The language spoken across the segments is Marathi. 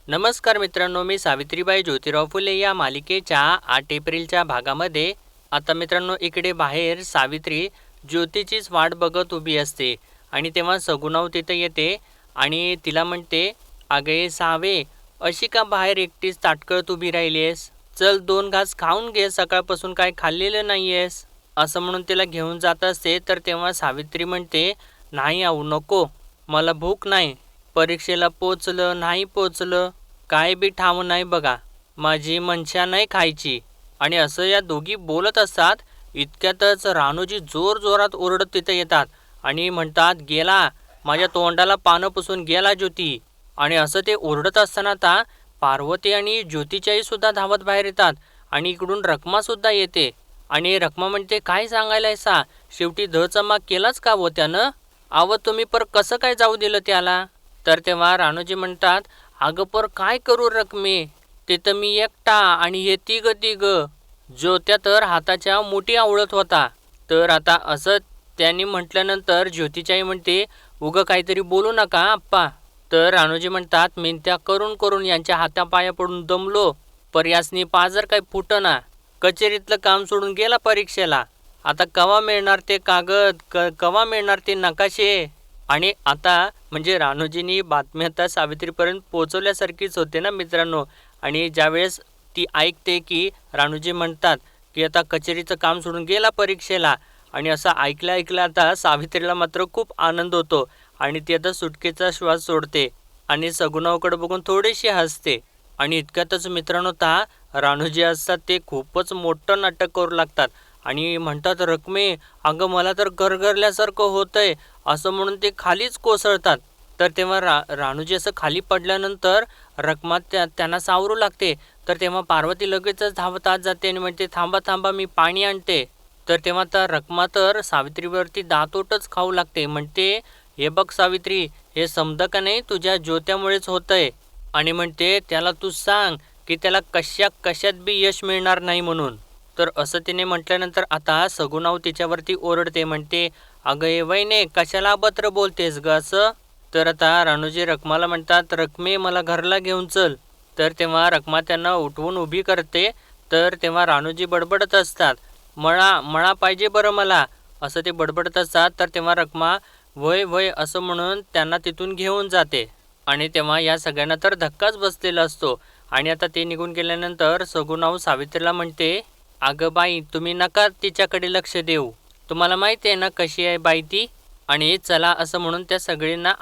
नमस्कार मित्रांनो, मी सावित्रीबाई ज्योतिराव फुले या मालिकेच्या 8 एप्रिलच्या भागामध्ये आता मित्रांनो इकडे बाहेर सावित्री ज्योतीचीच वाट बघत उभी असते आणि तेव्हा सगुणाव तिथे येते आणि तिला म्हणते, "अगे सावे, अशी का बाहेर एकटीच ताटकळत उभी राहिलीयस? चल 2 घास खाऊन घे, सकाळपासून काय खाल्लेलं नाहीयेस." असं म्हणून तिला घेऊन जात असते. तर तेव्हा सावित्री म्हणते, "नाही आऊ, नको, मला भूक नाही. परीक्षेला पोचलं नाही पोचलं काय बी ठाव नाही बघा, माझी मनशा नाही खायची." आणि असं या दोघी बोलत असतात. इतक्यातच रानूजी जोरजोरात ओरडत तिथे येतात आणि म्हणतात, "गेला, माझ्या तोंडाला पानं पुसून गेला ज्योती." आणि असं ते ओरडत असताना आता पार्वती आणि ज्योतीची आई सुद्धा धावत बाहेर येतात आणि इकडून रखमासुद्धा येते. आणि रखमा म्हणते, "काय सांगायलायसा? शेवटी धचमाक केलाच का हो त्यानं? अहो तुम्ही पर कसं काय जाऊ दिलं त्याला?" तर तेव्हा रानूजी म्हणतात, "अगं पर काय करू रखमे, ते तर मी एकटा आणि हे तिघं तिघं." ज्योत्या तर हाताच्या मुठी आवळत होता. तर आता असं त्यांनी म्हटल्यानंतर ज्योतीची आई म्हणते, "उगं काहीतरी बोलू नका आप्पा." तर रानूजी म्हणतात, "मिनत्या करून करून यांच्या हातापाया पडून दमलो, पर यासनी पाजर काय फुटना. कचेरीतलं काम सोडून गेला परीक्षेला. आता कवा मिळणार ते कागद, कवा मिळणार ते नकाशे." आणि आता म्हणजे रानूजींनी बातमी आता सावित्रीपर्यंत पोहोचवल्यासारखीच होते ना मित्रांनो. आणि ज्यावेळेस ती ऐकते की रानूजी म्हणतात की आता कचेरीचं काम सोडून गेला परीक्षेला, आणि असं ऐकलं ऐकलं आता सावित्रीला मात्र खूप आनंद होतो आणि ती आता सुटकेचा श्वास सोडते आणि सगुणाकडे बघून थोडीशी हसते. आणि इतक्यातच मित्रांनो आता रानूजी असतात ते खूपच मोठं नाटक करू लागतात आणि म्हणतात, "रखमे, अगं मला तर गरगरल्यासारखं होतंय." असं म्हणून ते खालीच कोसळतात. तर तेव्हा रानूजी असं खाली पडल्यानंतर रखमा त्यांना सावरू लागते. तर तेव्हा पार्वती लगेचच धावत आत जाते आणि म्हणते, "थांबा थांबा, मी पाणी आणते." तर तेव्हा आता रखमा तर सावित्रीवरती दातोटच खाऊ लागते. म्हणते, "हे बघ सावित्री, हे समजतं का नाही, तुझ्या ज्योत्यामुळेच होतंय." आणि म्हणते, "त्याला तू सांग की त्याला कशात बी यश मिळणार नाही म्हणून." तर असं तिने म्हटल्यानंतर आता सगुणाव तिच्यावरती ओरडते. म्हणते, "अगं ये वैने, कशाला अभद्र बोलतेस ग असं?" तर आता रानूजी रखमाला म्हणतात, "रखमे, मला घरला घेऊन चल." तर तेव्हा रखमा त्यांना उठवून उभी करते. तर तेव्हा रानूजी बडबडत असतात, "मळा मळा पाहिजे बरं मला." असं ते बडबडत असतात. तर तेव्हा रखमा "वय वय" असं म्हणून त्यांना तिथून घेऊन जाते. आणि तेव्हा या सगळ्यांना तर धक्काच बसलेला असतो. आणि आता ते निघून गेल्यानंतर सगुणाव सावित्रीला म्हणते, "अगं बाई, तुम्ही नका तिच्याकडे लक्ष देऊ. तुम्हाला माहिती आहे ना कशी आहे बाई ती." आणि चला असं म्हणून त्या सगळ्यांना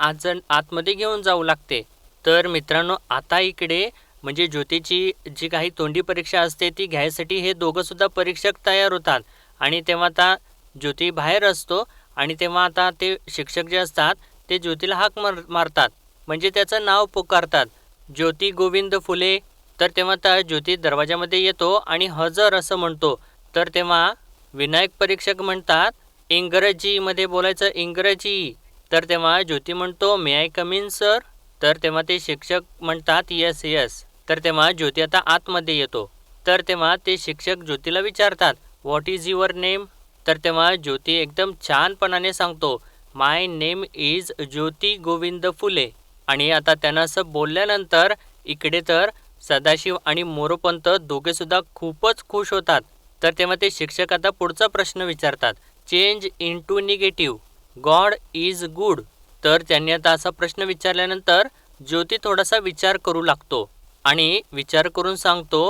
आतमध्ये घेऊन जाऊ लागते. तर मित्रांनो आता इकडे म्हणजे ज्योतीची जी काही तोंडी परीक्षा असते ती घ्यायसाठी हे दोघंसुद्धा परीक्षक तयार होतात. आणि तेव्हा आता ज्योती बाहेर असतो आणि तेव्हा आता ते शिक्षक जे असतात ते ज्योतीला हाक मारतात, म्हणजे त्याचं नाव पुकारतात, "ज्योती गोविंद फुले." तर तेव्हा आता ज्योती दरवाजामध्ये येतो आणि हजर असं म्हणतो. तर तेव्हा विनायक परीक्षक म्हणतात, "इंग्रजीमध्ये बोलायचं, इंग्रजी." तर तेव्हा ज्योती म्हणतो, "मे आय कम इन सर?" तर तेव्हा ते शिक्षक म्हणतात, "येस येस." तर तेव्हा ज्योती आता आतमध्ये येतो. तर तेव्हा ते शिक्षक ज्योतीला विचारतात, "व्हॉट इज युअर नेम?" तर तेव्हा ज्योती एकदम छानपणाने सांगतो, "माय नेम इज ज्योती गोविंद फुले." आणि आता त्यांना असं बोलल्यानंतर इकडे तर सदाशिव आणि मोरोपंत दोघेसुद्धा खूपच खुश होतात. तर तेव्हा ते शिक्षक आता पुढचा प्रश्न विचारतात, "change into negative, God is good." तर त्यांनी आता असा प्रश्न विचारल्यानंतर ज्योती थोडासा विचार करू लागतो आणि विचार करून सांगतो,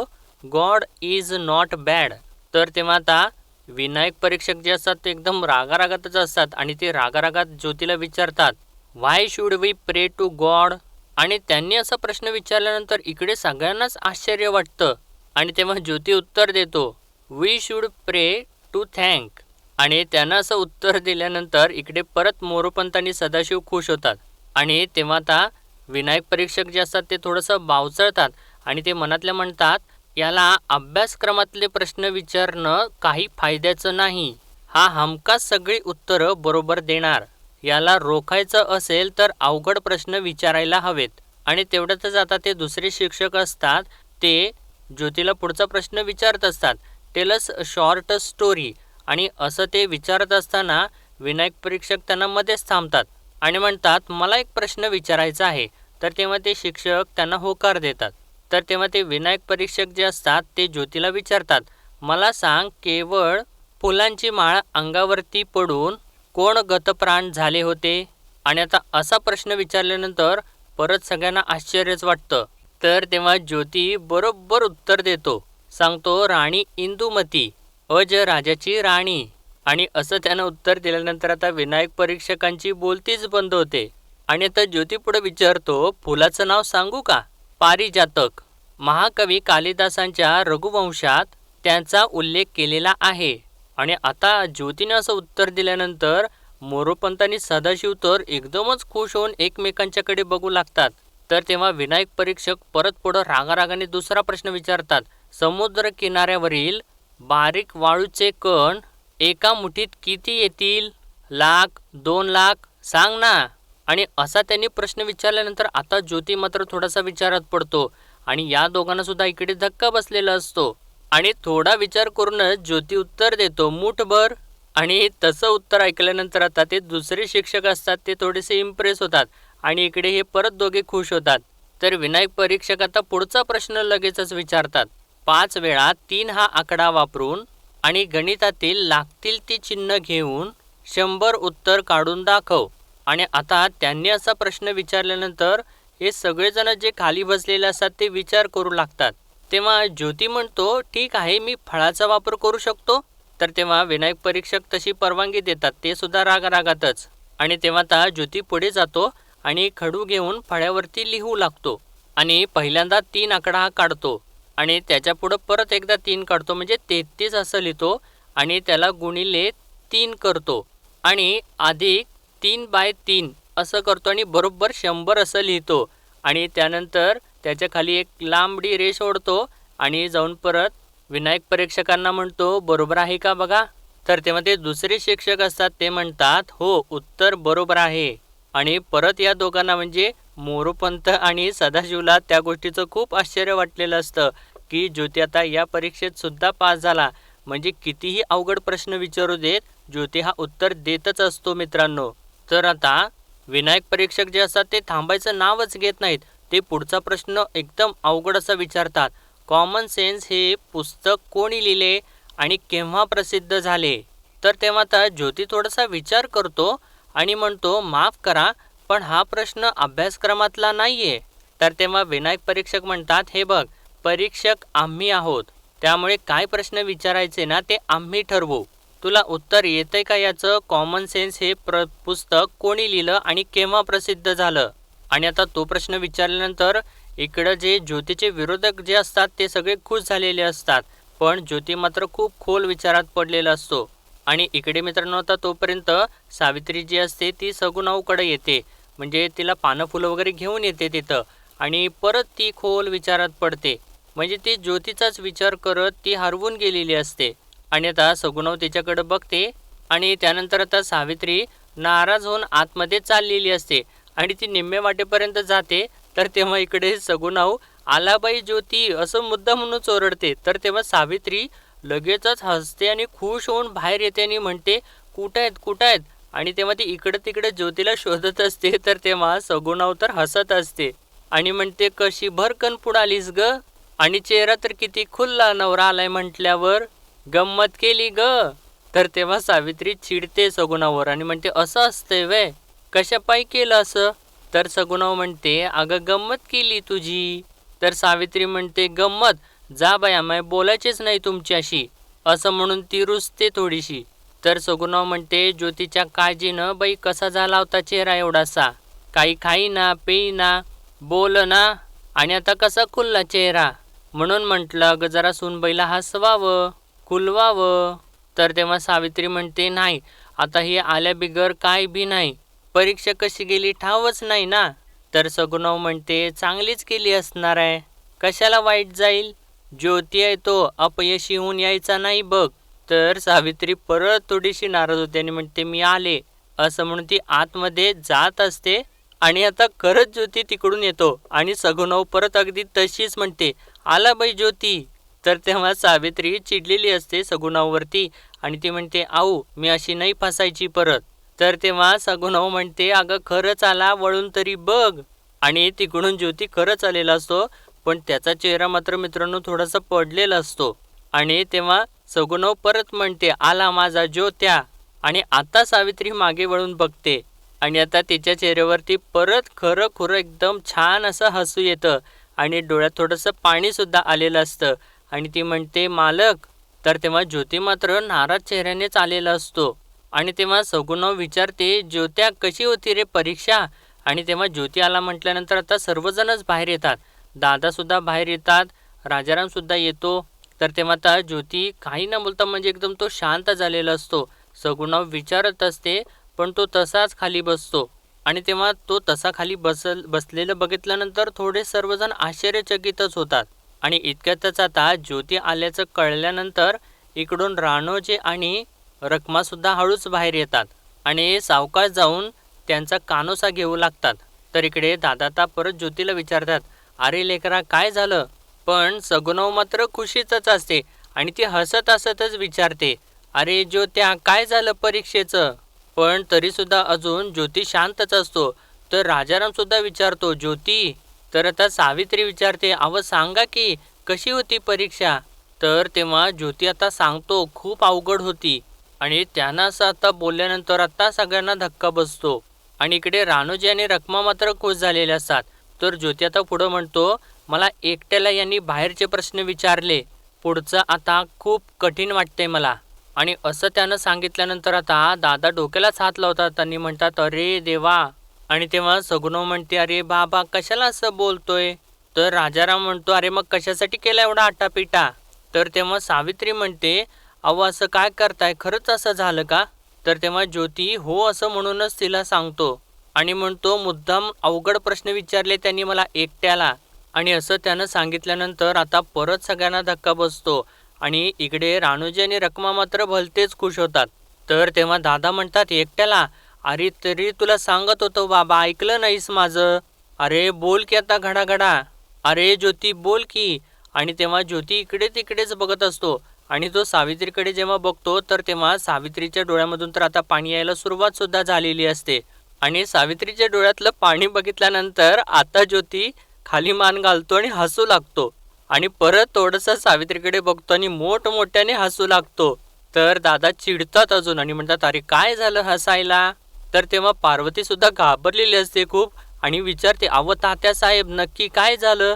"गॉड इज नॉट बॅड." तर तेव्हा आता विनायक परीक्षक जे असतात ते एकदम रागारागातच असतात आणि ते रागारागात ज्योतीला विचारतात, "व्हाय शुड वी प्रे टू गॉड?" आणि त्यांनी असा प्रश्न विचारल्यानंतर इकडे सगळ्यांनाच आश्चर्य वाटतं. आणि तेव्हा ज्योती उत्तर देतो, "वी शुड प्रे टू थँक." आणि त्यांना असं उत्तर दिल्यानंतर इकडे परत मोरोपंत आणि सदाशिव खुश होतात. आणि तेव्हा आता विनायक परीक्षक जे असतात ते थोडंसं बावचळतात आणि ते मनातल्या म्हणतात, "याला अभ्यासक्रमातले प्रश्न विचारणं काही फायद्याचं नाही. हा हमखास सगळी उत्तरं बरोबर देणार. याला रोखायचं असेल तर अवघड प्रश्न विचारायला हवेत." आणि तेवढ्यातच आता ते दुसरे शिक्षक असतात ते ज्योतीला पुढचा प्रश्न विचारत असतात, "टेल अस शॉर्ट स्टोरी." आणि असं ते विचारत असताना विनायक परीक्षक त्यांना मध्येच थांबतात आणि म्हणतात, "मला एक प्रश्न विचारायचा आहे. तर तेव्हा ते शिक्षक त्यांना होकार देतात. तर तेव्हा ते विनायक परीक्षक जे असतात ते ज्योतीला विचारतात, मला सांग, केवळ फुलांची माळ अंगावरती पडून कोण गतप्राण झाले होते? आणि आता असा प्रश्न विचारल्यानंतर परत सगळ्यांना आश्चर्यच वाटतं. तर तेव्हा ज्योती बरोबर उत्तर देतो. सांगतो, राणी इंदुमती, अज राजाची राणी. आणि असं त्यानं उत्तर दिल्यानंतर आता विनायक परीक्षकांची बोलतीच बंद होते. आणि आता ज्योती पुढे विचारतो, फुलाचं नाव सांगू का? पारिजातक. महाकवी कालिदासांच्या रघुवंशात त्यांचा उल्लेख केलेला आहे. आणि आता ज्योतीने असं उत्तर दिल्यानंतर मोरोपंत आणि सदाशिव तर एकदमच खुश होऊन एकमेकांच्याकडे बघू लागतात. तर तेव्हा विनायक परीक्षक परत पुढं रागारागाने दुसरा प्रश्न विचारतात, समुद्र किनाऱ्यावरील बारीक वाळूचे कण एका मुठीत किती येतील? 1,00,000, 2,00,000, सांग ना. आणि असा त्यांनी प्रश्न विचारल्यानंतर आता ज्योती मात्र थोडासा विचारात पडतो. आणि या दोघांना सुद्धा इकडे धक्का बसलेला असतो. आणि थोडा विचार करूनच ज्योती उत्तर देतो, मुठभर. आणि तसं उत्तर ऐकल्यानंतर आता ते दुसरे शिक्षक असतात ते थोडेसे इम्प्रेस होतात. आणि इकडे हे परत दोघे खुश होतात. तर विनायक परीक्षक आता पुढचा प्रश्न लगेचच विचारतात, 5 वेळा 3 हा आकडा वापरून आणि गणितातील लागतील ती चिन्ह घेऊन 100 उत्तर काढून दाखव. आणि आता त्यांनी असा प्रश्न विचारल्यानंतर हे सगळेजण जे खाली बसलेले असतात ते विचार करू लागतात. तेव्हा ज्योती म्हणतो, ठीक आहे, मी फळाचा वापर करू शकतो. तर तेव्हा विनायक परीक्षक तशी परवानगी देतात, ते सुद्धा रागारागातच. आणि तेव्हा आता ज्योती पुढे जातो आणि खडू घेऊन फळ्यावरती लिहू लागतो. आणि पहिल्यांदा 3 आकडा हा काढतो आणि त्याच्या पुढं परत एकदा 3 काढतो, म्हणजे 33 असं लिहितो. आणि त्याला गुणिले 3 करतो आणि अधिक 3/3 असं करतो आणि बरोबर 100 असं लिहितो. आणि त्यानंतर त्याच्या खाली एक लांबडी रेष ओढतो आणि जाऊन परत विनायक परीक्षकांना म्हणतो, बरोबर आहे का बघा. तर तेव्हा ते दुसरे शिक्षक असतात ते म्हणतात, हो, उत्तर बरोबर आहे. आणि परत या दोघांना म्हणजे मोरोपंत आणि सदाशिवला त्या गोष्टीचं खूप आश्चर्य वाटलेलं असतं की ज्योती आता या परीक्षेत सुद्धा पास झाला. म्हणजे कितीही अवघड प्रश्न विचारू देत, ज्योती हा उत्तर देतच असतो मित्रांनो. तर आता विनायक परीक्षक जे असतात ते थांबायचं नावच घेत नाहीत. ते पुढचा प्रश्न एकदम अवघड असा विचारतात, कॉमन सेन्स हे पुस्तक कोणी लिहिले आणि केव्हा प्रसिद्ध झाले? तर तेव्हा आता ज्योती थोडासा विचार करतो आणि म्हणतो, माफ करा, पण हा प्रश्न अभ्यासक्रमातला नाहीये. तर तेव्हा विनायक परीक्षक म्हणतात, हे बघ, परीक्षक आम्ही आहोत, त्यामुळे काय प्रश्न विचारायचे ना ते आम्ही ठरवू. तुला उत्तर येतंय का याचं? कॉमन सेन्स हे पुस्तक कोणी लिहिलं आणि केव्हा प्रसिद्ध झालं? आणि आता तो प्रश्न विचारल्यानंतर इकडं जे ज्योतीचे विरोधक जे असतात ते सगळे खुश झालेले असतात, पण ज्योती मात्र खूप खोल विचारात पडलेला असतो. आणि इकडे मित्रांनो आता तोपर्यंत सावित्री जी असते ती सगुणाऊकडे येते, म्हणजे तिला पानं फुलं वगैरे घेऊन येते तिथं. आणि परत ती खोल विचारात पडते, म्हणजे ती ज्योतीचाच विचार करत ती हरवून गेलेली असते. आणि आता सगुणाऊ तिच्याकडे बघते आणि त्यानंतर आता सावित्री नाराज होऊन आतमध्ये चाललेली असते आणि ती निम्मे वाटेपर्यंत जाते. तर तेव्हा इकडे सगुणाऊ, आलाबाई ज्योती, असं मुद्दा म्हणून ओरडते. तर तेव्हा सावित्री लगेचच हसते आणि खुश होऊन बाहेर येते आणि म्हणते, कुठं आहेत, कुठं आहेत? आणि तेव्हा ती इकडं तिकडे ज्योतीला शोधत असते. तर तेव्हा सगुणाऊ तर हसत असते आणि म्हणते, कशी भरकन पुढालीस ग, आणि चेहरा तर किती खुल्ला, नवरा आलाय म्हटल्यावर गंमत केली ग. तर तेव्हा सावित्री चिडते सगुणावर आणि म्हणते, असं असतंय वय, कशा पायी केलं असं? तर सगुणाव म्हणते, अगं गंमत केली तुझी. तर सावित्री म्हणते, गंमत? जा बाया, माय बोलायचेच नाही तुमच्याशी, असं म्हणून ती रुसते थोडीशी. तर सगुणाव म्हणते, ज्योतीच्या काळजीनं बाई कसा झाला होता चेहरा एवढासा, काही खाई ना, पेई ना, बोल ना, आणि आता कसा खुलला चेहरा, म्हणून म्हटलं अगं जरा सूनबाईला हसवावं, खुलवावं. तर तेव्हा सावित्री म्हणते, नाही, आता ही आल्या बिगर काय बी नाही, परीक्षा कशी गेली ठावच नाही ना. तर सगुणाव म्हणते, चांगलीच केली असणार आहे, कशाला वाईट जाईल, ज्योती आहे तो अपयशी होऊन यायचा नाही बघ. तर सावित्री परत थोडीशी नाराज होते आणि म्हणते, मी आले, असं म्हणून ती आतमध्ये जात असते. आणि आता खरंच ज्योती तिकडून येतो आणि सगुणाव परत अगदी तशीच म्हणते, आला बाई ज्योती. तर तेव्हा सावित्री चिडलेली असते सगुणावरती आणि ती म्हणते, आऊ, मी अशी नाही फसायची परत. तर तेव्हा सगुणाव म्हणते, अगं खरंच आला, वळून तरी बघ. आणि तिकडून ज्योती खरंच आलेला असतो, पण त्याचा चेहरा मात्र मित्रांनो थोडासा पडलेला असतो. आणि तेव्हा सगुणव परत म्हणते, आला माझा ज्योत्या. आणि आता सावित्री मागे वळून बघते आणि आता तिच्या चेहऱ्यावरती परत खरं खुरं एकदम छान असं हसू येतं आणि डोळ्यात थोडंसं पाणीसुद्धा आलेलं असतं. आणि ती म्हणते, मालक. तर तेव्हा ज्योती मात्र नाराज चेहऱ्यानेच आलेला असतो. आणि तेव्हा सगुणव विचारते, ज्योत्या कशी होती रे परीक्षा? आणि तेव्हा ज्योती आला म्हटल्यानंतर आता सर्वजणच बाहेर येतात. दादासुद्धा बाहेर येतात, राजारामसुद्धा येतो. तर तेव्हा आता ज्योती काही न बोलता म्हणजे एकदम तो शांत झालेला असतो. सगुणव विचारत असते, पण तो तसाच खाली बसतो. आणि तेव्हा तो तसा खाली बसलेलं बघितल्यानंतर थोडे सर्वजण आश्चर्यचकितच होतात. आणि इतक्यातच आता ज्योती आल्याचं कळल्यानंतर इकडून राणोजी आणि रखमासुद्धा हळूच बाहेर येतात आणि सावकाश जाऊन त्यांचा कानोसा घेऊ लागतात. तर इकडे दादा परत ज्योतीला विचारतात, अरे लेकरा काय झालं? पण सगुणव मात्र खुशीतच असते आणि ती हसत हसतच विचारते, अरे ज्योत्या काय झालं परीक्षेचं? पण तरीसुद्धा अजून ज्योती शांतच असतो. तर राजारामसुद्धा विचारतो, ज्योती? तर आता सावित्री विचारते, अव सांगा की कशी होती परीक्षा? तर तेव्हा ज्योती आता सांगतो, खूप अवघड होती. आणि त्यांना असं आता बोलल्यानंतर आता सगळ्यांना धक्का बसतो. आणि इकडे राणोजी आणि रखमा मात्र खुश झालेले असतात. तर ज्योती आता पुढं म्हणतो, मला एकट्याला यांनी बाहेरचे प्रश्न विचारले, पुढचं आता खूप कठीण वाटते मला. आणि असं त्यानं सांगितल्यानंतर आता दादा डोक्यालाच हात लावतात आणि म्हणतात, अरे देवा. आणि तेव्हा सगुणव म्हणते, अरे बाबा कशाला असं बोलतोय? तर राजाराम म्हणतो, अरे मग कशासाठी केला एवढा आटापिटा? तर तेव्हा सावित्री म्हणते, अहो असं काय करताय, खरंच असं झालं का? तर तेव्हा ज्योती हो असं म्हणूनच तिला सांगतो आणि म्हणतो, मुद्दाम अवघड प्रश्न विचारले त्यांनी मला एकट्याला. आणि असं त्यानं सांगितल्यानंतर आता परत सगळ्यांना धक्का बसतो आणि इकडे राणोजी आणि रखमा मात्र भलतेच खुश होतात. तर तेव्हा दादा म्हणतात, एकट्याला? अरे तरी तुला सांगत होतो बाबा, ऐकलं नाहीस माझं? अरे बोल की आता घडाघडा. अरे ज्योती बोल की. आणि तेव्हा ज्योती इकडे तिकडेच बघत असतो आणि तो सावित्रीकडे जेव्हा बघतो तर तेव्हा सावित्रीच्या डोळ्यामधून तर आता पाणी यायला सुरुवात सुद्धा झालेली असते. आणि सावित्रीच्या डोळ्यातलं पाणी बघितल्यानंतर आता ज्योती खाली मान घालतो आणि हसू लागतो आणि परत थोडंसं सावित्रीकडे बघतो आणि मोठमोठ्याने हसू लागतो. तर दादा चिडतात अजून आणि म्हणतात, अरे काय झालं हसायला? तर तेव्हा पार्वती सुद्धा घाबरलेली असते खूप आणि विचारते, अव तात्या साहेब नक्की काय झालं?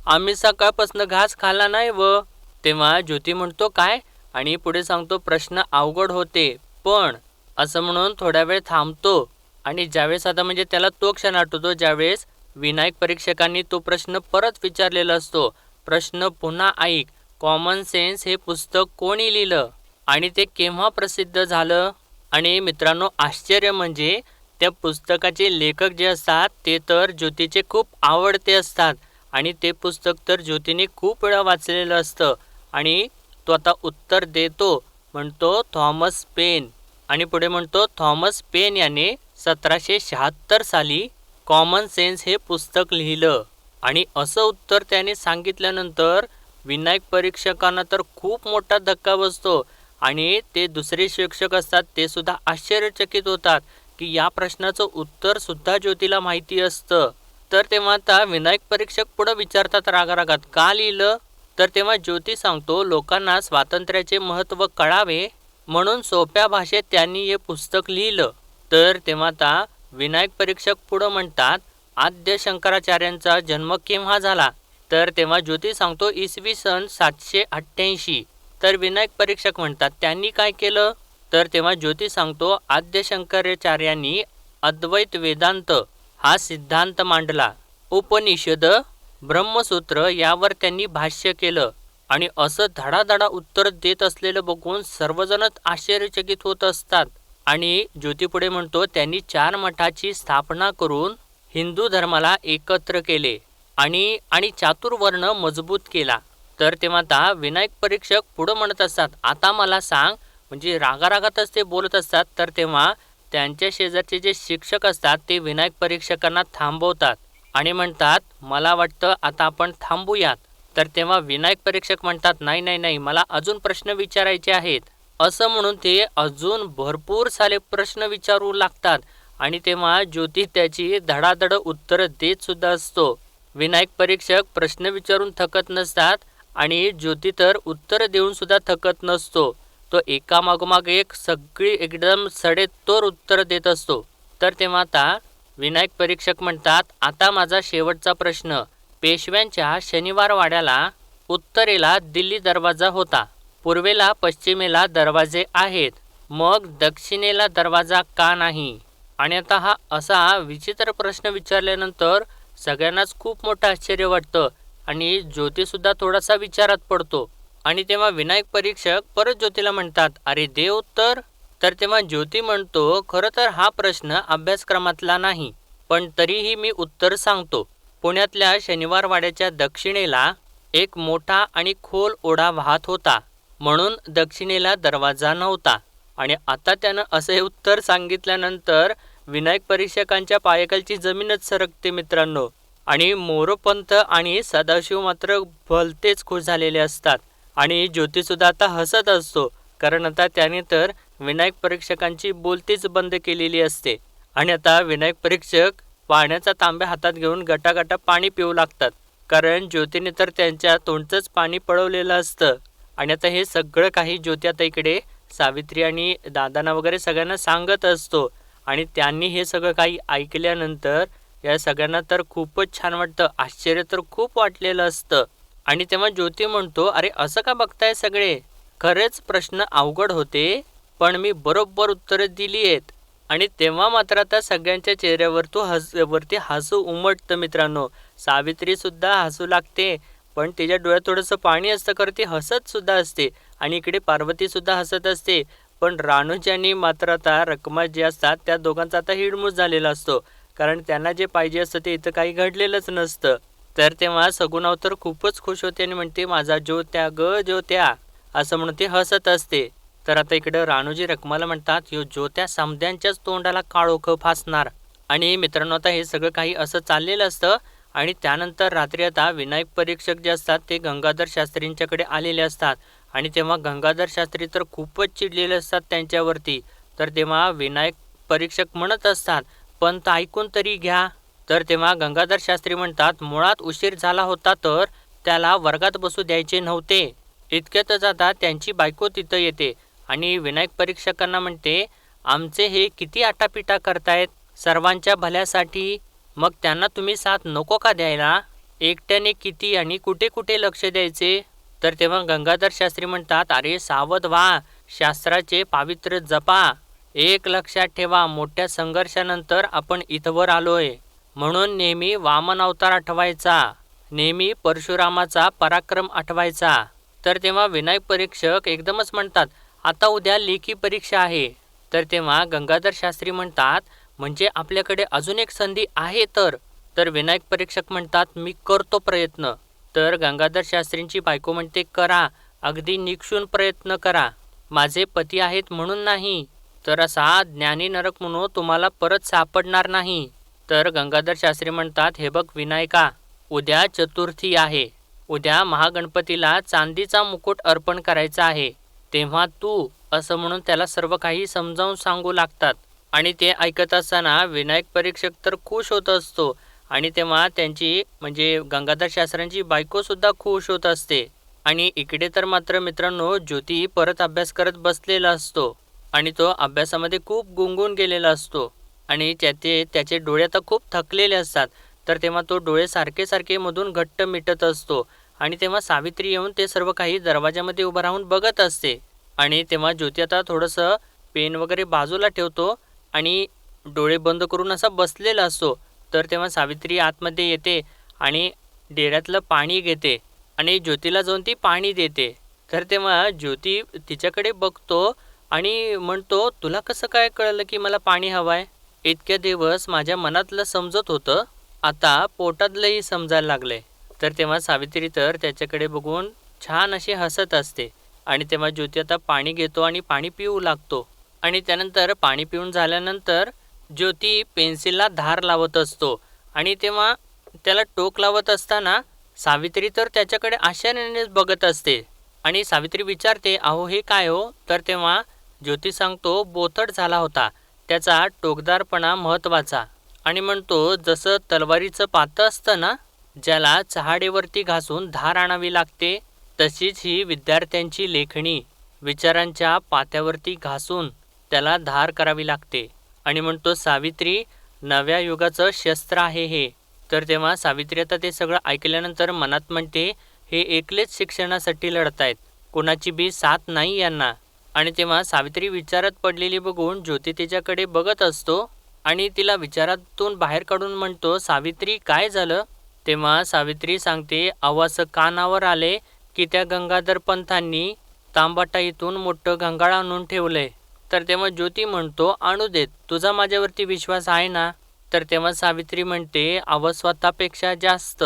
आम्ही सकाळपासून घास खाल्ला नाही व. तेव्हा ज्योती म्हणतो, काय? आणि पुढे सांगतो, प्रश्न अवघड होते पण. असं म्हणून थोड्या वेळ थांबतो आणि ज्यावेळेस आता म्हणजे त्याला तो क्षण आठवतो ज्यावेळेस विनायक परीक्षकांनी तो प्रश्न परत विचारलेला असतो. प्रश्न पुन्हा ऐक, कॉमन सेन्स हे पुस्तक कोणी लिहिलं आणि ते केव्हा प्रसिद्ध झालं? आणि मित्रांनो आश्चर्य म्हणजे त्या पुस्तकाचे लेखक जे असतात ते तर ज्योतीचे खूप आवडते असतात आणि ते पुस्तक तर ज्योतीने खूप वेळा वाचलेलं असतं. आणि तो आता उत्तर देतो, म्हणतो थॉमस पेन. आणि पुढे म्हणतो, थॉमस पेन याने 1776 साली कॉमन सेन्स हे पुस्तक लिहिलं. आणि असं उत्तर त्याने सांगितल्यानंतर विनायक परीक्षकांना तर खूप मोठा धक्का बसतो आणि ते दुसरे शिक्षक असतात ते सुद्धा आश्चर्यचकित होतात की या प्रश्नाचं उत्तर सुद्धा ज्योतीला माहिती असतं. तर तेव्हा आता विनायक परीक्षक पुढे विचारतात रागारागात, का लिहिलं? तर तेव्हा ज्योती सांगतो, लोकांना स्वातंत्र्याचे महत्त्व कळावे म्हणून सोप्या भाषेत त्यांनी हे पुस्तक लिहिलं. तर तेव्हा आता विनायक परीक्षक पुढं म्हणतात, आद्य शंकराचार्यांचा जन्म केव्हा झाला? तर तेव्हा ज्योती सांगतो, इसवी सन 788. तर विनायक परीक्षक म्हणतात, त्यांनी काय केलं? तर तेव्हा ज्योती सांगतो, आद्य शंकराचार्यांनी अद्वैत वेदांत हा सिद्धांत मांडला. उपनिषद, ब्रह्मसूत्र यावर त्यांनी भाष्य केलं. आणि असं धडाधडा उत्तर देत असलेलं बघून सर्वजणच आश्चर्यचकित होत असतात. आणि ज्योती पुढे म्हणतो, त्यांनी 4 मठाची स्थापना करून हिंदू धर्माला एकत्र केले आणि चातुर्वर्ण मजबूत केला. तर तेव्हा आता विनायक परीक्षक पुढं म्हणत असतात, आता मला सांग, म्हणजे रागारागातच ते बोलत असतात. तर तेव्हा त्यांच्या शेजारचे जे शिक्षक असतात ते विनायक परीक्षकांना थांबवतात आणि म्हणतात, मला वाटतं आता आपण थांबूयात. तर तेव्हा विनायक परीक्षक म्हणतात, नाही नाही नाही, मला अजून प्रश्न विचारायचे आहेत. असं म्हणून ते अजून भरपूर सारे प्रश्न विचारू लागतात आणि तेव्हा ज्योती त्याची धडाधड उत्तरं देत सुद्धा असतो. विनायक परीक्षक प्रश्न विचारून थकत नसतात आणि ज्योती तर उत्तर देऊन सुद्धा थकत नसतो. तो एकामागोमाग एक सगळी एकदम सडेतोड उत्तर देत असतो. तर तेव्हा आता विनायक परीक्षक म्हणतात, आता माझा शेवटचा प्रश्न. पेशव्यांच्या शनिवार वाड्याला उत्तरेला दिल्ली दरवाजा होता, पूर्वेला पश्चिमेला दरवाजे आहेत, मग दक्षिणेला दरवाजा का नाही? आणि आता हा असा विचित्र प्रश्न विचारल्यानंतर सगळ्यांनाच खूप मोठं आश्चर्य वाटतं आणि ज्योतिसुद्धा थोडासा विचारात पडतो. आणि तेव्हा विनायक परीक्षक परत ज्योतीला म्हणतात, अरे दे उत्तर. तर तेव्हा ज्योती म्हणतो, खरं तर हा प्रश्न अभ्यासक्रमातला नाही, पण तरीही मी उत्तर सांगतो. पुण्यातल्या शनिवार वाड्याच्या दक्षिणेला एक मोठा आणि खोल ओढा वाहत होता, म्हणून दक्षिणेला दरवाजा नव्हता. आणि आता त्यानं असे उत्तर सांगितल्यानंतर विनायक परीक्षकांच्या पायाखालची जमीनच सरकते मित्रांनो. आणि मोरोपंत आणि सदाशिव मात्र भलतेच खुश झालेले असतात. आणि ज्योतिसुद्धा आता हसत असतो, कारण आता त्याने तर विनायक परीक्षकांची बोलतीच बंद केलेली असते. आणि आता विनायक परीक्षक पाण्याचा तांब्या हातात घेऊन गटागटा पाणी पिऊ लागतात, कारण ज्योतीने तर त्यांच्या तोंडचंच पाणी पळवलेलं असतं. आणि आता हे सगळं काही ज्योती आता इकडे सावित्री आणि दादांना वगैरे सगळ्यांना सांगत असतो. आणि त्यांनी हे सगळं काही ऐकल्यानंतर या सगळ्यांना तर खूपच छान वाटतं, आश्चर्य तर खूप वाटलेलं असतं. आणि तेव्हा ज्योती म्हणतो, अरे असं का बघताय सगळे? खरेच प्रश्न अवघड होते, पण मी बरोबर उत्तरं दिली आहेत. आणि तेव्हा मात्र आता सगळ्यांच्या चेहऱ्यावरती हसू उमटतं मित्रांनो. सावित्रीसुद्धा हसू लागते, पण तिच्या डोळ्यात थोडंसं पाणी असतं, कारण ती हसत सुद्धा असते. आणि इकडे पार्वतीसुद्धा हसत असते. पण राणूजी आणि मात्र आता रखमा जे असतात त्या दोघांचा आता हिडमूस झालेला असतो, कारण त्यांना जे पाहिजे असतं ते इथं काही घडलेलंच नसतं. तर तेव्हा सगुणाव तर खूपच खुश होते आणि म्हणते, माझा ज्योत्या ग ज्योत्या, असं म्हणून ती हसत असते. तर आता इकडं राणूजी रखमाला म्हणतात, ह्यो ज्योत्या समद्यांच्याच तोंडाला काळोखं फासणार. आणि मित्रांनो आता हे सगळं काही असं चाललेलं असतं. आणि त्यानंतर रात्री आता विनायक परीक्षक जे असतात ते गंगाधर शास्त्रींच्याकडे आलेले असतात. आणि तेव्हा गंगाधर शास्त्री तर खूपच चिडलेले असतात त्यांच्यावरती. तर तेव्हा विनायक परीक्षक म्हणत असतात, पंत ऐकून तरी घ्या. तर तेव्हा गंगाधर शास्त्री म्हणतात, मुळात उशीर झाला होता तर त्याला वर्गात बसू द्यायचे नव्हते. इतक्यातच आता त्यांची बायको तिथं येते आणि विनायक परीक्षकांना म्हणते, आमचे हे किती आटापिटा करतायत सर्वांच्या भल्यासाठी, मग त्यांना तुम्ही साथ नको का द्यायला? एकट्याने किती आणि कुठे कुठे लक्ष द्यायचे? तर तेव्हा गंगाधर शास्त्री म्हणतात, अरे सावध व्हा, शास्त्राचे पावित्र्य जपा. एक लक्षात ठेवा, मोठ्या संघर्षानंतर आपण इथवर आलोय, म्हणून नेहमी वामन अवतार आठवायचा, नेहमी परशुरामाचा पराक्रम आठवायचा. तर तेव्हा विनायक परीक्षक एकदमच म्हणतात, आता उद्या लेखी परीक्षा आहे. तर तेव्हा गंगाधर शास्त्री म्हणतात, म्हणजे आपल्याकडे अजून एक संधी आहे तर? तर विनायक परीक्षक म्हणतात, मी करतो प्रयत्न. तर गंगाधर शास्त्रींची बायको म्हणते, करा, अगदी निक्षून प्रयत्न करा, माझे पती आहेत म्हणून नाही, तर असा ज्ञानी नरक म्हणून तुम्हाला परत सापडणार नाही. तर गंगाधर शास्त्री म्हणतात, हे बघ विनायका, उद्या चतुर्थी आहे, उद्या महागणपतीला चांदीचा मुकुट अर्पण करायचा आहे, तेव्हा तू, असं म्हणून त्याला सर्व काही समजावून सांगू लागतात. आणि ते ऐकत असताना विनायक परीक्षक तर खुश होत असतो. आणि तेव्हा त्यांची म्हणजे गंगाधर शास्त्र्यांची बायकोसुद्धा खुश होत असते. आणि इकडे तर मात्र मित्रांनो ज्योती परत अभ्यास करत बसलेला असतो आणि तो अभ्यासामध्ये खूप गुंगून गेलेला असतो. आणि त्याचे डोळे आता खूप थकलेले असतात. तर तेव्हा तो डोळे सारखे सारखे मधून घट्ट मिटत असतो. आणि तेव्हा सावित्री येऊन ते सर्व काही दरवाजामध्ये उभं राहून बघत असते. आणि तेव्हा ज्योती आता थोडंसं पेन वगैरे बाजूला ठेवतो आणि डोळे बंद करून असा बसलेला असतो. तर तेव्हा सावित्री आतमध्ये येते आणि डेऱ्यातलं पाणी घेते आणि ज्योतीला जाऊन ती पाणी देते. तर तेव्हा ज्योती तिच्याकडे बघतो आणि म्हणतो, तुला कसं काय कळलं की मला पाणी हवं आहे? इतक्या दिवस माझ्या मनातलं समजत होतं, आता पोटातलंही समजायला लागलंय. तर तेव्हा सावित्री तर त्याच्याकडे बघून छान अशी हसत असते. आणि तेव्हा ज्योती आता पाणी घेतो आणि पाणी पिऊ लागतो. आणि त्यानंतर पाणी पिऊन झाल्यानंतर ज्योती पेन्सिलला धार लावत असतो. आणि तेव्हा त्याला टोक लावत असताना सावित्री तर त्याच्याकडे आश्चर्यानेच बघत असते. आणि सावित्री विचारते, अहो हे काय हो? तर तेव्हा ज्योती सांगतो, बोथट झाला होता, त्याचा टोकदारपणा महत्त्वाचा. आणि म्हणतो, जसं तलवारीचं पातं असतं ना, ज्याला चहाडेवरती घासून धार आणावी लागते, तशीच ही विद्यार्थ्यांची लेखणी विचारांच्या पात्यावरती घासून त्याला धार करावी लागते. आणि म्हणतो, सावित्री नव्या युगाचं शस्त्र आहे हे. तर तेव्हा सावित्री आता ते सगळं ऐकल्यानंतर मनात म्हणते, हे एकलेच शिक्षणासाठी लढतायत, कोणाची बी साथ नाही यांना. आणि तेव्हा सावित्री विचारात पडलेली बघून ज्योती तिच्याकडे बघत असतो आणि तिला विचारातून बाहेर काढून म्हणतो, सावित्री काय झालं? तेव्हा सावित्री सांगते, अवास कानावर आले की त्या गंगाधर पंथांनी तांबाटा इथून मोठं घंगाळ आणून ठेवलंय. तर तेव्हा ज्योती म्हणतो, आणू देत, तुझा माझ्यावरती विश्वास आहे ना? तर तेव्हा सावित्री म्हणते, अव स्वतःपेक्षा जास्त.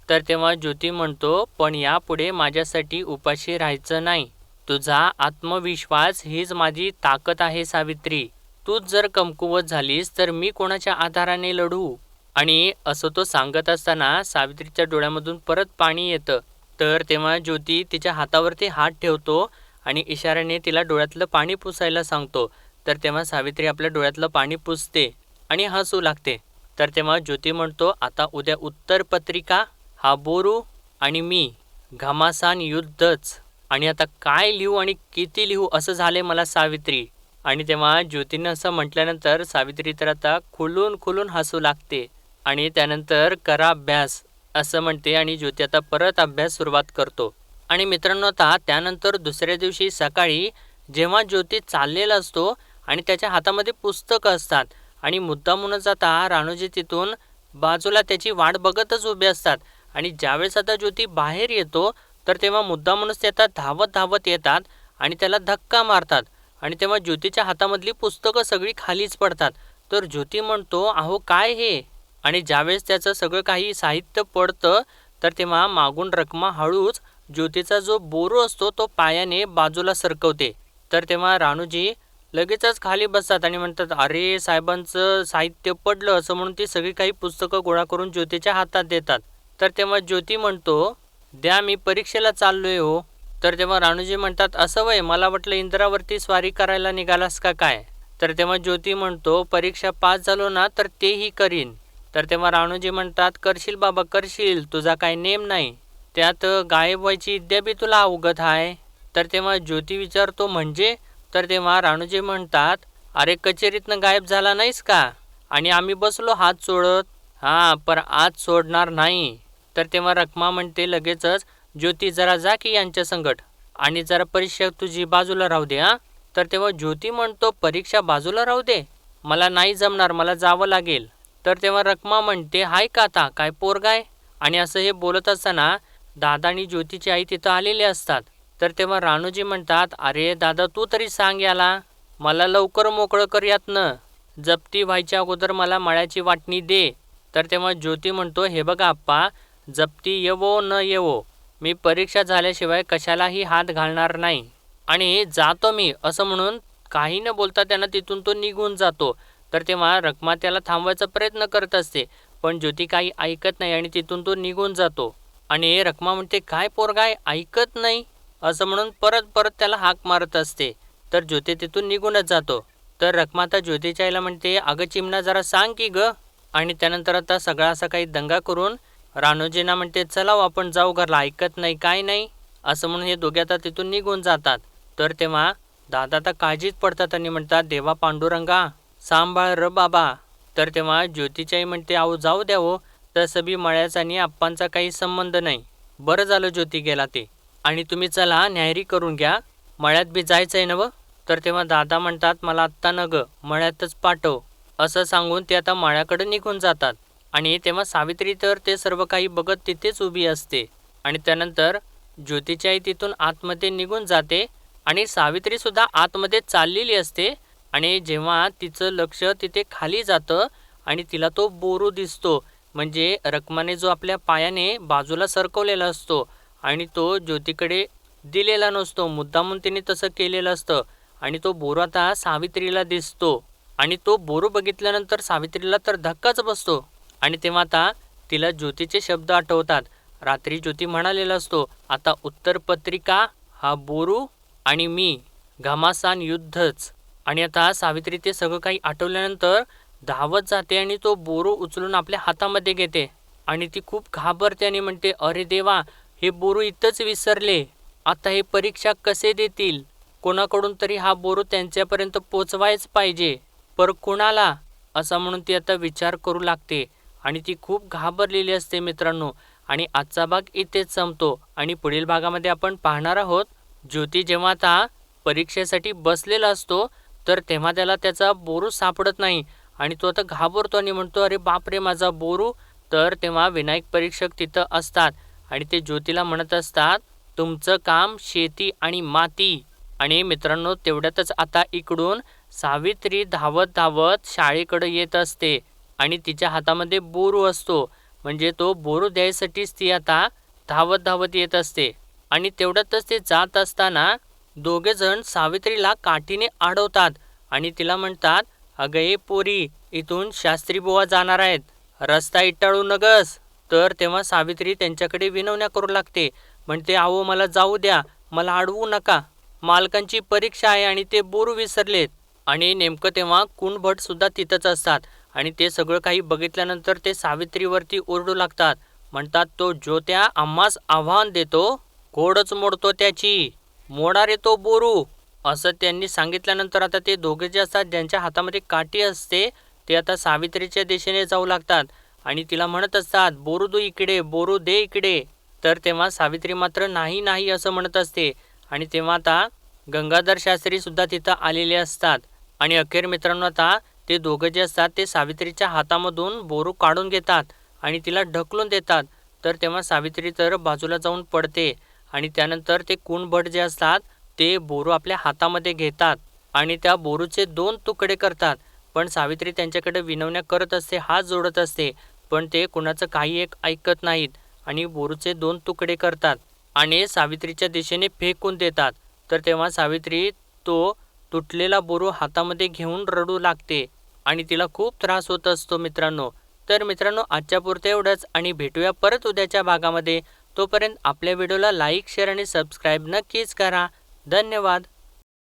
तर तेव्हा ज्योती म्हणतो, पण यापुढे माझ्यासाठी उपाशी राहायचं नाही. तुझा आत्मविश्वास हीच माझी ताकद आहे सावित्री. तूच जर कमकुवत झालीस तर मी कोणाच्या आधाराने लढू? आणि असं तो सांगत असताना सावित्रीच्या डोळ्यामधून परत पाणी येतं. तर तेव्हा ज्योती तिच्या हातावरती हात ठेवतो आणि इशाऱ्याने तिला डोळ्यातलं पाणी पुसायला सांगतो. तर तेव्हा सावित्री आपल्या डोळ्यातलं पाणी पुसते आणि हसू लागते. तर तेव्हा ज्योती म्हणतो, आता उद्या उत्तर पत्रिका, हा बोरू आणि मी, घमासान युद्धच. आणि आता काय लिहू आणि किती लिहू असं झाले मला सावित्री. आणि तेव्हा ज्योतीनं असं म्हटल्यानंतर सावित्री तर आता खुलून खुलून हसू लागते आणि त्यानंतर करा अभ्यास असं म्हणते आणि ज्योती आता परत अभ्यास सुरुवात करतो. आणि मित्रांनो, आता त्यानंतर दुसऱ्या दिवशी सकाळी जेव्हा ज्योती चाललेला असतो आणि त्याच्या हातामध्ये पुस्तकं असतात आणि मुद्दामूनच आता राणूजी तिथून बाजूला त्याची वाट बघतच उभे असतात. आणि ज्यावेळेस आता ज्योती बाहेर येतो तर तेव्हा मुद्दामूनच ते आता धावत धावत येतात आणि त्याला धक्का मारतात. आणि तेव्हा ज्योतीच्या हातामधली पुस्तकं सगळी खालीच पडतात. तर ज्योती म्हणतो, अहो काय हे? आणि ज्यावेळेस त्याचं सगळं काही साहित्य पडतं तर तेव्हा मागून रखमा हळूच ज्योतीचा जो बोरू असतो तो पायाने बाजूला सरकवते. तर तेव्हा राणूजी लगेचच खाली बसतात आणि म्हणतात, अरे साहेबांचं साहित्य पडलं असं म्हणून ती सगळी काही पुस्तकं गोळा करून ज्योतीच्या हातात देतात. तर तेव्हा ज्योती म्हणतो, द्या, मी परीक्षेला चाललोय हो. तर तेव्हा राणूजी म्हणतात, असं वय, मला वाटलं इंद्रावरती स्वारी करायला निघालास का काय? तर तेव्हा ज्योती म्हणतो, परीक्षा पास झालो ना तर तेही करीन. तर तेव्हा राणूजी म्हणतात, करशील बाबा करशील, तुझा काही नेम नाही, त्यात गायब व्हायची विद्या बी तुला अवगत आहे. तर तेव्हा ज्योती विचारतो, म्हणजे? तर तेव्हा राणूजी म्हणतात, अरे कचेरीतनं गायब झाला नाहीस का? आणि आम्ही बसलो हात सोडत. हां, पर आज सोडणार नाही. तर तेव्हा रखमा म्हणते लगेचच, ज्योती जरा जा की यांच्या संगट आणि जरा परीक्षा तुझी बाजूला राहू दे. हां. तर तेव्हा ज्योती म्हणतो, परीक्षा बाजूला राहू दे, मला नाही जमणार, मला जावं लागेल. तर तेव्हा रखमा म्हणते, हाय का आता काय पोरगाय? आणि असं हे बोलत असताना दादा आणि ज्योतीची आई तिथं आलेले असतात. तर तेव्हा राणूजी म्हणतात, अरे दादा तू तरी सांग याला, मला लवकर मोकळं कर यातनं, जप्ती व्हायच्या अगोदर मला मळ्याची वाटणी दे. तर तेव्हा ज्योती म्हणतो, हे बघा आप्पा, जप्ती येवो न येवो, मी परीक्षा झाल्याशिवाय कशालाही हात घालणार नाही आणि जातो मी, असं म्हणून काही न बोलता त्यांना तिथून तो निघून जातो. तर तेव्हा रखमा त्याला थांबवायचा प्रयत्न करत असते पण ज्योती काही ऐकत नाही आणि तिथून तो निघून जातो. आणि रखमा म्हणते, काय पोरगाय ऐकत नाही असं म्हणून परत परत त्याला हाक मारत असते. तर ज्योती तिथून निघूनच जातो. तर रखमा आता ज्योतीच्या आईला म्हणते, अगं चिमणा जरा सांग की ग. आणि त्यानंतर आता सगळा असा काही दंगा करून राणूजींना म्हणते, चला आपण जाऊ घरला, ऐकत नाही काय नाही असं म्हणून हे दोघे आता तिथून निघून जातात. तर तेव्हा दादा आता काळजीत पडतात आणि म्हणतात, देवा पांडुरंगा सांभाळ र बाबा. तर तेव्हा ज्योतीची आई म्हणते, अहो जाऊ द्या हो, तसं बी मळ्याचा आणि आप्पांचा काही संबंध नाही, बरं झालं ज्योती गेला ते, आणि तुम्ही चला न्याहारी करून घ्या, मळ्यात बी जायचं आहे नवं. तर तेव्हा दादा म्हणतात, मला आत्ता न ग, मळ्यातच पाठव असं सांगून ते आता मळ्याकडे निघून जातात. आणि तेव्हा सावित्री तर ते सर्व काही बघत तिथेच उभी असते. आणि त्यानंतर ज्योतीची आई तिथून आतमध्ये निघून जाते आणि सावित्रीसुद्धा आतमध्ये चाललेली असते. आणि जेव्हा तिचं लक्ष तिथे खाली जातं आणि तिला तो बोरू दिसतो, म्हणजे रखमाने जो आपल्या पायाने बाजूला सरकवलेला असतो आणि तो ज्योतीकडे दिलेला नसतो, मुद्दामून तिने तसं केलेलं असतं, आणि तो बोरू आता सावित्रीला दिसतो. आणि तो बोरू बघितल्यानंतर सावित्रीला तर धक्काच बसतो. आणि तेव्हा आता तिला ज्योतीचे शब्द आठवतात. रात्री ज्योती म्हणालेला असतो, आता उत्तर पत्रिका, हा बोरू आणि मी, घमासान युद्धच. आणि आता सावित्री ते सगळं काही आठवल्यानंतर धावत जाते आणि तो बोरू उचलून आपल्या हातामध्ये घेते आणि ती खूप घाबरते आणि म्हणते, अरे देवा, हे बोरू इथंच विसरले. आता हे परीक्षा कसे देतील? कोणाकडून तरी हा बोरू त्यांच्यापर्यंत पोचवायच पाहिजे. पर कुणाला? असं म्हणून ती आता विचार करू लागते आणि ती खूप घाबरलेली असते मित्रांनो. आणि आजचा भाग इथेच संपतो आणि पुढील भागामध्ये आपण पाहणार आहोत ज्योती जेव्हा आता परीक्षेसाठी बसलेला असतो तर तेव्हा त्याला त्याचा बोरू सापडत नाही आणि तो आता घाबरतो आणि म्हणतो, अरे बापरे, माझा बोरू. तर तेव्हा विनायक परीक्षक तिथं असतात आणि ते ज्योतीला म्हणत असतात, तुमचं काम शेती आणि माती. आणि मित्रांनो तेवढ्यातच आता इकडून सावित्री धावत धावत शाळेकडे येत असते आणि तिच्या हातामध्ये बोरू असतो. म्हणजे तो बोरू द्यायसाठीच ती आता धावत धावत येत असते. आणि तेवढ्यातच ते जात असताना दोघे जण सावित्रीला काठीने अडवतात आणि तिला म्हणतात, अगं ए पोरी, इथून शास्त्री बुवा जाणार आहेत, रस्ता इटाळू नगस. तर तेव्हा सावित्री त्यांच्याकडे विनवण्या करू लागते, म्हणते, अहो मला जाऊ द्या, मला अडवू नका, मालकांची परीक्षा आहे आणि ते बोरू विसरलेत. आणि नेमकं तेव्हा कुणभट सुद्धा तिथंच असतात आणि ते सगळं काही बघितल्यानंतर ते सावित्रीवरती ओरडू लागतात. म्हणतात, तो ज्योत्या आम्हास आव्हान देतो, खोडच मोडतो त्याची, मोडा रे तो बोरू. असं त्यांनी सांगितल्यानंतर आता ते दोघे जे असतात ज्यांच्या हातामध्ये काठी असते ते आता सावित्रीच्या दिशेने जाऊ लागतात आणि तिला म्हणत असतात, बोरू दे इकडे, बोरू दे इकडे. तर तेव्हा सावित्री मात्र नाही नाही असं म्हणत असते. आणि तेव्हा आता गंगाधर शास्त्री सुद्धा तिथं आलेले असतात आणि अखेर मित्रांनो आता ते दोघं जे असतात ते सावित्रीच्या हातामधून बोरू काढून घेतात आणि तिला ढकलून देतात. तर तेव्हा सावित्री तर बाजूला जाऊन पडते आणि त्यानंतर ते कुणभट जे असतात ते बोरू आपल्या हातामध्ये घेतात आणि त्या बोरूचे 2 तुकडे करतात. पण सावित्री त्यांच्याकडे विनवण्या करत असते, हात जोडत असते, पण ते कुणाचं काही एक ऐकत नाहीत आणि बोरूचे 2 तुकडे करतात आणि सावित्रीच्या दिशेने फेकून देतात. तर तेव्हा सावित्री तो तुटलेला बोरू हातामध्ये घेऊन रडू लागते आणि तिला खूप त्रास होत असतो मित्रांनो. तर मित्रांनो आजच्या पुरतं एवढंच आणि भेटूया परत उद्याच्या भागामध्ये. तोपर्यंत आपल्या व्हिडिओला लाईक, शेअर आणि सबस्क्राईब नक्कीच करा. धन्यवाद.